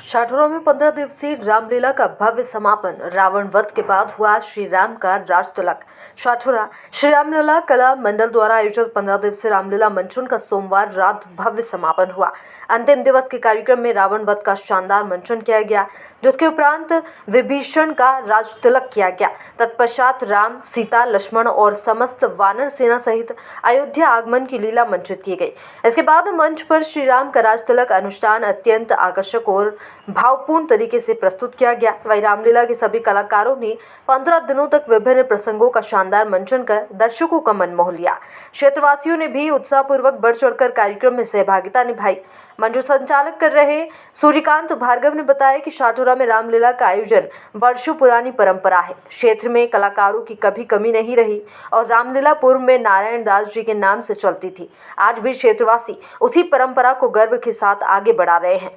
शाठौरा में 15 दिवसीय रामलीला का भव्य समापन रावण वध के बाद हुआ। श्री राम का राज तिलक। शाठौरा श्री रामलीला कला मंडल द्वारा आयोजित 15 दिवसीय रामलीला मंचन का सोमवार रात भव्य समापन हुआ। अंतिम दिवस के कार्यक्रम में रावण वध का शानदार मंचन किया गया, जिसके उपरांत विभीषण का राज तिलक किया गया। तत्पश्चात राम, सीता, लक्ष्मण और समस्त वानर सेना सहित अयोध्या आगमन की लीला मंचित की गई। इसके बाद मंच पर श्री राम का राज तिलक अनुष्ठान अत्यंत आकर्षक और भावपूर्ण तरीके से प्रस्तुत किया गया। वहीं रामलीला के सभी कलाकारों ने 15 दिनों तक विभिन्न प्रसंगों का शानदार मंचन कर दर्शकों का मन मोह लिया। क्षेत्रवासियों ने भी उत्साहपूर्वक बढ़ चढ़कर कार्यक्रम में सहभागिता निभाई। मंच संचालक कर रहे सूर्यकांत भार्गव ने बताया कि शाठौरा में रामलीला का आयोजन वर्षों पुरानी परंपरा है। क्षेत्र में कलाकारों की कभी कमी नहीं रही और रामलीला पूर्व में नारायण दास जी के नाम से चलती थी। आज भी क्षेत्रवासी उसी परंपरा को गर्व के साथ आगे बढ़ा रहे हैं।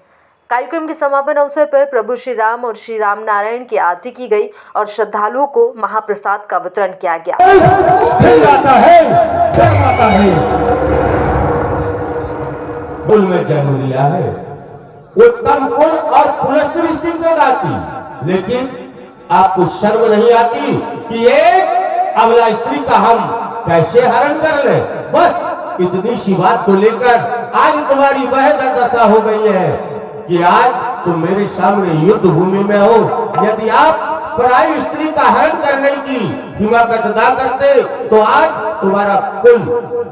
कार्यक्रम के समापन अवसर पर प्रभु श्री राम और श्री राम नारायण की आरती की गई और श्रद्धालुओं को महाप्रसाद का वितरण किया गया। में जन्म लिया है, उत्तम गुण और पुलस्त्य सिंह गाती, लेकिन आपको शर्म नहीं आती कि एक अबला स्त्री का हम कैसे हरण कर ले। बस इतनी सी बात को लेकर आज तुम्हारी वह दशा हो गई है कि आज तुम मेरे सामने युद्ध भूमि में हो। यदि आप पराई स्त्री का हरण करने की हिम्मत न करते तो आज तुम्हारा कुल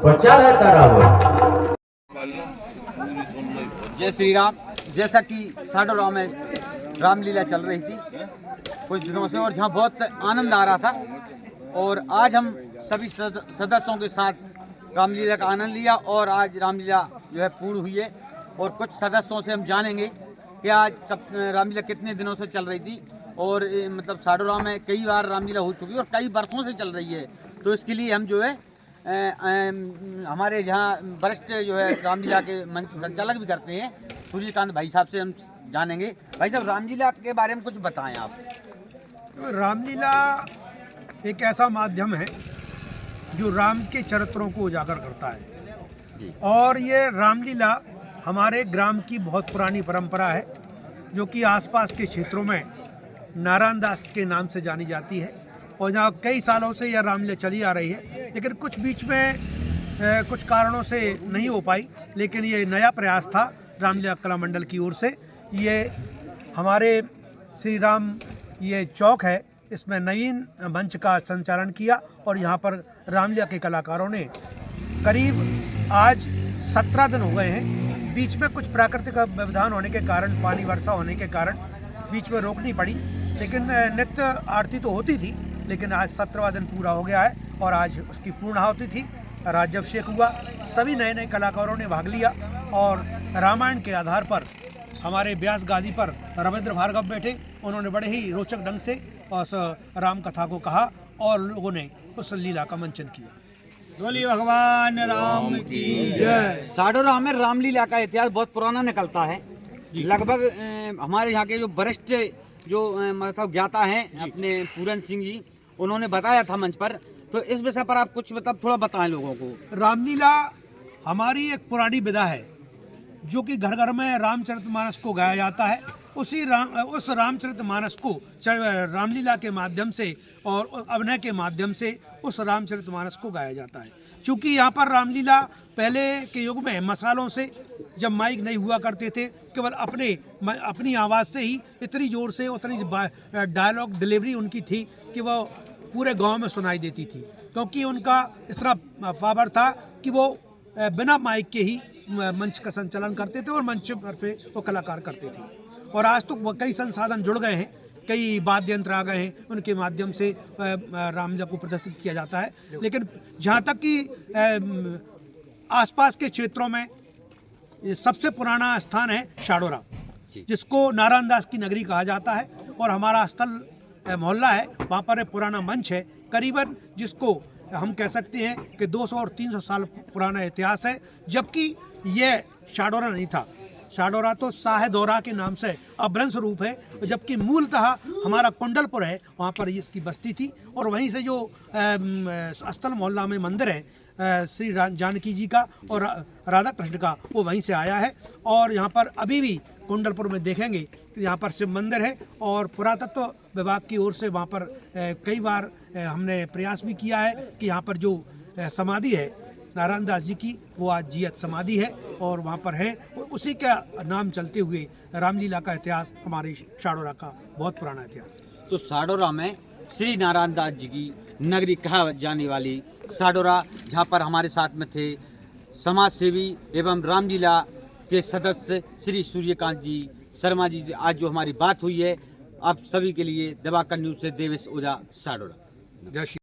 बचा रहता रहा। जय श्री राम। जैसा कि शाठौरा में रामलीला चल रही थी कुछ दिनों से और जहां बहुत आनंद आ रहा था, और आज हम सभी सदस्यों के साथ रामलीला का आनंद लिया और आज रामलीला जो है पूर्ण हुई है। और कुछ सदस्यों से हम जानेंगे कि आज रामलीला कितने दिनों से चल रही थी और मतलब शाठौरा में कई बार रामलीला हो चुकी है और कई वर्षों से चल रही है। तो इसके लिए हम जो है हमारे यहाँ वरिष्ठ जो है रामलीला के मंच संचालक भी करते हैं सूर्यकांत भाई साहब से हम जानेंगे। भाई साहब, रामलीला के बारे में कुछ बताएं आप। रामलीला एक ऐसा माध्यम है जो राम के चरित्रों को उजागर करता है जी। और ये रामलीला हमारे ग्राम की बहुत पुरानी परंपरा है, जो कि आसपास के क्षेत्रों में नारायण दास के नाम से जानी जाती है और जहाँ कई सालों से यह रामलीला चली आ रही है। लेकिन कुछ बीच में कुछ कारणों से नहीं हो पाई, लेकिन ये नया प्रयास था रामलीला कला मंडल की ओर से। ये हमारे श्री राम ये चौक है, इसमें नवीन मंच का संचालन किया और यहाँ पर रामलीला के कलाकारों ने करीब आज 17 दिन हो गए हैं। बीच में कुछ प्राकृतिक व्यवधान होने के कारण, पानी वर्षा होने के कारण बीच में रोकनी पड़ी, लेकिन नित्य आरती तो होती थी। लेकिन आज 17वां दिन पूरा हो गया है और आज उसकी पूर्णाहुति थी, राज्याभिषेक हुआ। सभी नए नए कलाकारों ने भाग लिया और रामायण के आधार पर हमारे व्यास गादी पर रविंद्र भार्गव बैठे। उन्होंने बड़े ही रोचक ढंग से उस राम कथा को कहा और लोगों ने उस लीला का मंचन किया। बोलिए भगवान राम की जय। शाठौरा में रामलीला का इतिहास बहुत पुराना निकलता है। लगभग हमारे यहाँ के जो वरिष्ठ जो मतलब ज्ञाता हैं अपने पूरन सिंह जी, उन्होंने बताया था मंच पर। तो इस विषय पर आप कुछ मतलब थोड़ा बताएं लोगों को। रामलीला हमारी एक पुरानी विधा है जो कि घर घर में रामचरितमानस को गाया जाता है। उस रामचरितमानस को रामलीला के माध्यम से और अभिनय के माध्यम से उस रामचरितमानस को गाया जाता है। क्योंकि यहाँ पर रामलीला पहले के युग में मसालों से, जब माइक नहीं हुआ करते थे, केवल अपनी आवाज़ से ही इतनी ज़ोर से उतनी डायलॉग डिलीवरी उनकी थी कि वो पूरे गांव में सुनाई देती थी। क्योंकि उनका इस तरह पावर था कि वो बिना माइक के ही मंच का संचालन करते थे और मंच पर पे वो कलाकार करते थे। और आज तो कई संसाधन जुड़ गए हैं, कई वाद्य यंत्र आ गए हैं, उनके माध्यम से रामलीला को प्रदर्शित किया जाता है। लेकिन जहाँ तक कि आसपास के क्षेत्रों में सबसे पुराना स्थान है शाठौरा, जिसको नारायण दास की नगरी कहा जाता है। और हमारा स्थल मोहल्ला है, वहाँ पर एक पुराना मंच है करीबन, जिसको हम कह सकते हैं कि 200 और 300 साल पुराना इतिहास है। जबकि ये शाठौरा नहीं था, शाठौरा तो साहेदौरा के नाम से अभ्रंश रूप है, जबकि मूलतः हमारा कुंडलपुर है, वहाँ पर इसकी बस्ती थी। और वहीं से जो स्थल मोहल्ला में मंदिर है श्री जानकी जी का और राधा कृष्ण का, वो वहीं से आया है। और यहाँ पर अभी भी कुंडलपुर में देखेंगे कि यहाँ पर शिव मंदिर है और पुरातत्व विभाग की ओर से वहाँ पर कई बार हमने प्रयास भी किया है कि यहाँ पर जो समाधि है नारायण दास जी की, वो आज जीवित समाधि है और वहाँ पर है। और उसी का नाम चलते हुए रामलीला का इतिहास हमारे शाडोरा का बहुत पुराना इतिहास है। तो साडोरा में श्री नारायण दास जी की नगरी कहा जाने वाली साडोरा, जहाँ पर हमारे साथ में थे समाज सेवी एवं रामलीला के सदस्य श्री सूर्यकांत जी शर्मा जी, आज जो हमारी बात हुई है, आप सभी के लिए दिवाकर न्यूज़ से देवेश ओझा, साडोरा। जय श्री